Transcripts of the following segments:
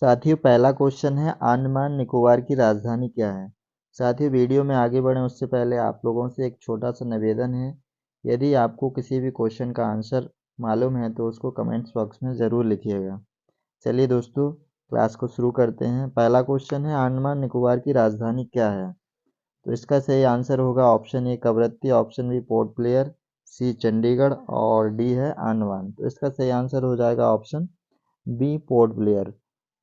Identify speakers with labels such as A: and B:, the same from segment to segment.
A: साथियों पहला क्वेश्चन है अंडमान निकोबार की राजधानी क्या है। साथियों वीडियो में आगे बढ़ें उससे पहले आप लोगों से एक छोटा सा निवेदन है, यदि आपको किसी भी क्वेश्चन का आंसर मालूम है तो उसको कमेंट्स बॉक्स में ज़रूर लिखिएगा। चलिए दोस्तों क्लास को शुरू करते हैं। पहला क्वेश्चन है अंडमान निकोबार की राजधानी क्या है। तो इसका सही आंसर होगा option A Kavaratti, option B port Blair, C Chandigarh और डी है अंडमान। तो इसका सही आंसर हो जाएगा option B port Blair.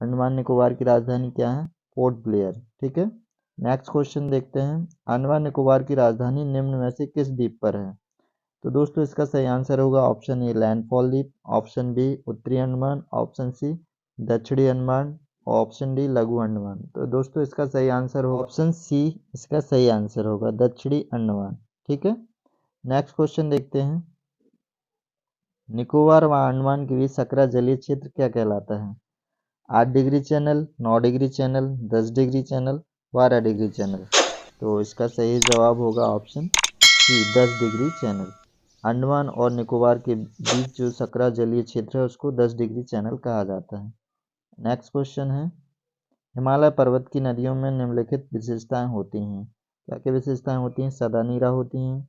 A: Andaman Nicobar की राजधानी क्या है, पोर्ट ब्लेयर। ठीक है, नेक्स्ट क्वेश्चन देखते हैं। अंडमान निकोबार की राजधानी निम्न में से किस द्वीप पर है। तो दोस्तों इसका सही आंसर होगा ऑप्शन ए लैंडफॉल द्वीप, ऑप्शन बी उत्तरी अंडमान, ऑप्शन सी दक्षिणी अंडमान, ऑप्शन डी लघु अंडमान। तो दोस्तों इसका सही आंसर होगा ऑप्शन सी, इसका सही आंसर होगा दक्षिणी अंडमान। ठीक है, नेक्स्ट क्वेश्चन देखते हैं। निकोबार व अंडमान के बीच सकरा जलीय क्षेत्र क्या कहलाता है। 8 degree channel, 9 degree channel, 10 degree channel, 12 degree channel. तो इसका सही जवाब होगा option C 10 degree channel. Andaman और निकोबार के बीच जो सकरा जलीय क्षेत्र है उसको 10 डिग्री चैनल कहा जाता है। नेक्स्ट क्वेश्चन है हिमालय पर्वत की नदियों में निम्नलिखित विशेषताएं होती हैं। क्या क्या विशेषताएं होती हैं। सदा नीरा होती हैं,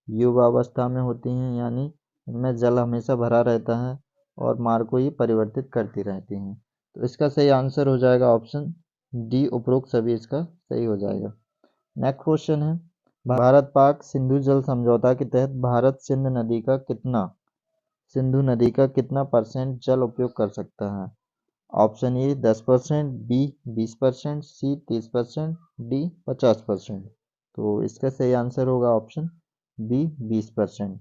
A: युवावस्था में होती हैं यानी इनमें जल हमेशा भरा रहता है और मार्ग को ये परिवर्तित करती रहती हैं। तो इसका सही आंसर हो जाएगा ऑप्शन डी उपरोक्त सभी इसका सही हो जाएगा। नेक्स्ट क्वेश्चन है भारत पाक सिंधु जल समझौता के तहत भारत सिंधु नदी का कितना परसेंट जल उपयोग कर सकता है। Option A 10%, B 20%, C 30%, D 50%। तो इसका सही आंसर होगा ऑप्शन बी 20%।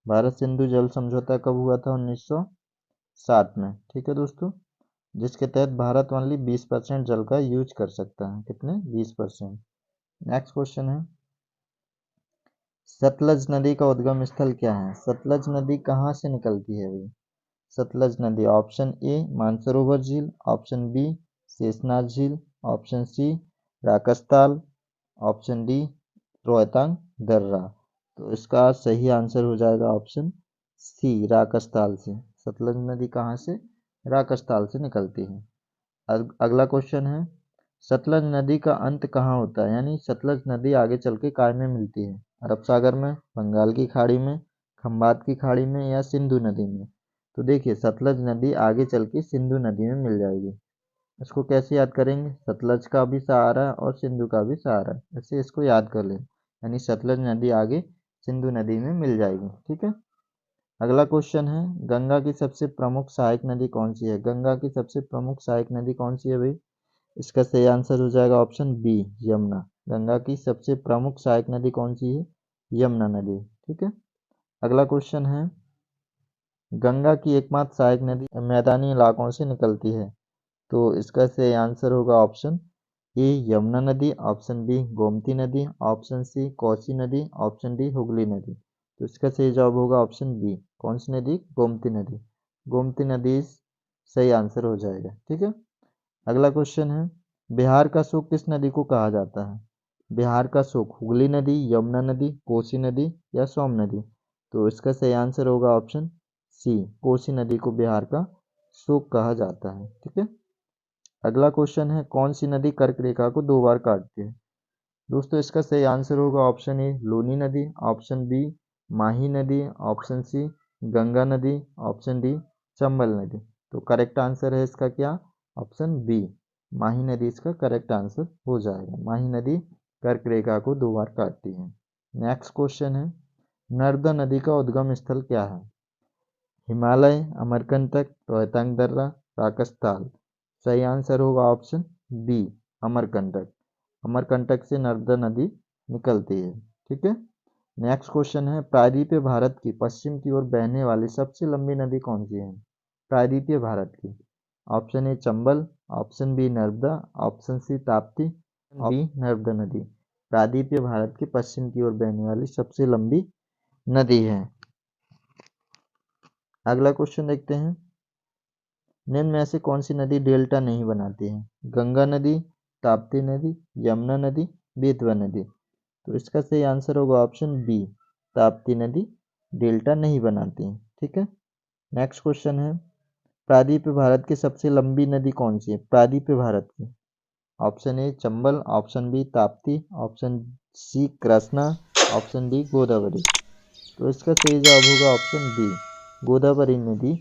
A: भारत सिंधु जल समझौता कब हुआ था, 1960 में। ठीक है दोस्तों, जिसके तहत भारत ओनली 20% जल का यूज कर सकता है। कितने, 20%। नेक्स्ट क्वेश्चन है सतलज नदी का उद्गम स्थल क्या है। सतलज नदी कहाँ से निकलती है भाई। सतलज नदी ऑप्शन ए मानसरोवर झील, ऑप्शन बी शेषनाग झील, option C Rakastal, option D Rohtang दर्रा। तो इसका सही आंसर हो जाएगा ऑप्शन सी राकसताल से। सतलज नदी कहाँ से, राकसताल से निकलती है। अगला क्वेश्चन है सतलज नदी का अंत कहाँ होता है, यानी सतलज नदी आगे चल के काय में मिलती है। अरब सागर में, बंगाल की खाड़ी में, खंबात की खाड़ी में या सिंधु नदी में। तो देखिए सतलज नदी आगे चल के सिंधु नदी में मिल जाएगी। इसको कैसे याद करेंगे, सतलज का भी सहारा है और सिंधु का भी सहारा है, ऐसे इसको याद कर लें। यानी सतलज नदी आगे सिंधु नदी में मिल जाएगी। ठीक है, अगला क्वेश्चन है गंगा की सबसे प्रमुख सहायक नदी कौन सी है। गंगा की सबसे प्रमुख सहायक नदी कौन सी है भाई। इसका सही आंसर हो जाएगा ऑप्शन बी यमुना। गंगा की सबसे प्रमुख सहायक नदी कौन सी है, यमुना नदी। ठीक है, अगला क्वेश्चन है गंगा की एकमात्र सहायक नदी मैदानी इलाकों से निकलती है। तो इसका सही आंसर होगा ऑप्शन ए यमुना नदी, ऑप्शन बी गोमती नदी, ऑप्शन सी कोसी नदी, ऑप्शन डी हुगली नदी। तो इसका सही जवाब होगा ऑप्शन बी, कौन सी नदी, गोमती नदी। गोमती नदी सही आंसर हो जाएगा। ठीक है, अगला क्वेश्चन है बिहार का सूख किस नदी को कहा जाता है। बिहार का सूख हुगली नदी, यमुना नदी, कोसी नदी या सोम नदी। तो इसका सही आंसर होगा ऑप्शन सी कोसी नदी को बिहार का सूख कहा जाता है। ठीक है, अगला क्वेश्चन है कौन सी नदी कर्क रेखा को 2 बार काटती है। दोस्तों इसका सही आंसर होगा ऑप्शन ए लूनी नदी, ऑप्शन बी माही नदी, ऑप्शन सी गंगा नदी, ऑप्शन डी चंबल नदी। तो करेक्ट आंसर है इसका क्या, ऑप्शन बी माही नदी इसका करेक्ट आंसर हो जाएगा। माही नदी कर्क रेखा को 2 बार काटती है। नेक्स्ट क्वेश्चन है नर्मदा नदी का उद्गम स्थल क्या है। हिमालय, अमरकंटक, रोहतांग दर्रा, राकसताल। सही आंसर होगा ऑप्शन बी अमरकंटक। अमरकंटक से नर्मदा नदी निकलती है। ठीक है, नेक्स्ट क्वेश्चन है प्रायद्वीपीय भारत की पश्चिम की ओर बहने वाली सबसे लंबी नदी कौन सी है। प्रायद्वीपीय भारत की option A Chambal, option B Narmada, option C Tapti, B Narmada नदी। प्रायद्वीपीय भारत की पश्चिम की ओर बहने वाली सबसे लंबी नदी है। अगला क्वेश्चन देखते हैं निम्न में से कौन सी नदी डेल्टा नहीं बनाती है। गंगा नदी, ताप्ती नदी, यमुना नदी, बेतवा नदी। तो इसका सही आंसर होगा ऑप्शन बी ताप्ती नदी डेल्टा नहीं बनाती है। ठीक है, नेक्स्ट क्वेश्चन है प्रायद्वीप भारत की सबसे लंबी नदी कौन सी है? प्रायद्वीप भारत की। Option A Chambal, option B Tapti, option C Krishna, option D Godavari. तो इसका सही जवाब होगा ऑप्शन बी, गोदावरी नदी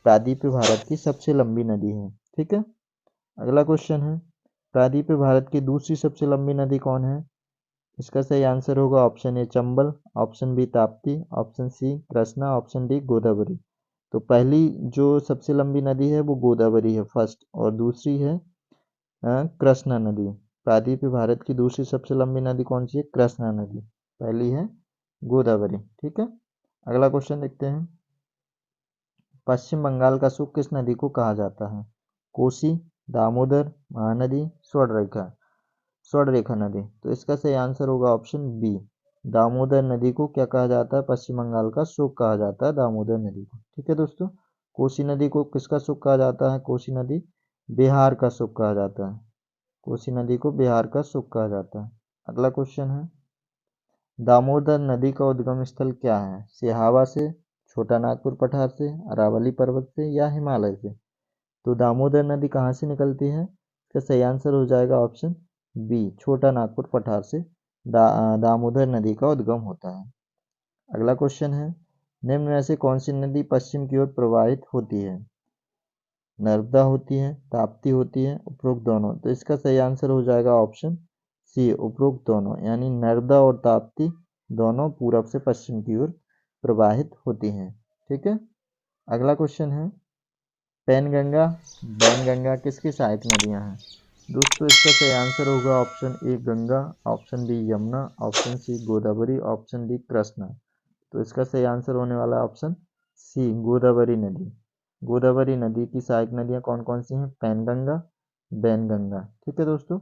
A: प्रायद्वीप भारत की सबसे लंबी नदी है। ठीक है, अगला क्वेश्चन है, प्रायद्वीप भारत की दूसरी सबसे लंबी नदी कौन है? इसका सही आंसर होगा option A Chambal, option B Tapti, option C Krishna, option D Godavari. तो पहली जो सबसे लंबी नदी है वो गोदावरी है फर्स्ट, और दूसरी है कृष्णा नदी। प्रायद्वीप भारत की दूसरी सबसे लंबी नदी कौन सी है? कृष्णा नदी। पहली है गोदावरी। ठीक है, अगला क्वेश्चन देखते हैं, पश्चिम बंगाल का सुख किस नदी को कहा जाता है? कोसी, दामोदर, महानदी, स्वर्णरेखा नदी। तो इसका सही आंसर होगा ऑप्शन बी, दामोदर नदी को क्या कहा जाता है? पश्चिम बंगाल का सुख कहा जाता है दामोदर नदी को। ठीक है दोस्तों, कोसी नदी को किसका सुख कहा जाता है? कोसी नदी बिहार का सुख कहा जाता है। कोसी नदी को बिहार का सुख कहा जाता है। अगला क्वेश्चन है, दामोदर नदी का उद्गम स्थल क्या है? सिहावा से, छोटा नागपुर पठार से, अरावली पर्वत से या हिमालय से? तो दामोदर नदी कहाँ से निकलती है? इसका सही आंसर हो जाएगा ऑप्शन बी, छोटा नागपुर पठार से दामोदर नदी का उद्गम होता है। अगला क्वेश्चन है, निम्न में से कौन सी नदी पश्चिम की ओर प्रवाहित होती है? नर्मदा होती है, ताप्ती होती है, उपरोक्त दोनों। तो इसका सही आंसर हो जाएगा ऑप्शन सी, उपरोक्त दोनों, यानी नर्मदा और ताप्ती दोनों पूरब से पश्चिम की ओर प्रवाहित होती हैं। ठीक है, अगला क्वेश्चन है, पैनगंगा, बैनगंगा किसकी सहायक नदियां हैं? दोस्तों इसका सही आंसर होगा option A Ganga, option B Yamuna, option C Godavari, option D Krishna. तो इसका सही आंसर होने वाला है ऑप्शन सी, गोदावरी नदी। गोदावरी नदी की सहायक नदियां कौन कौन सी हैं? पैनगंगा, बैनगंगा। ठीक है दोस्तों,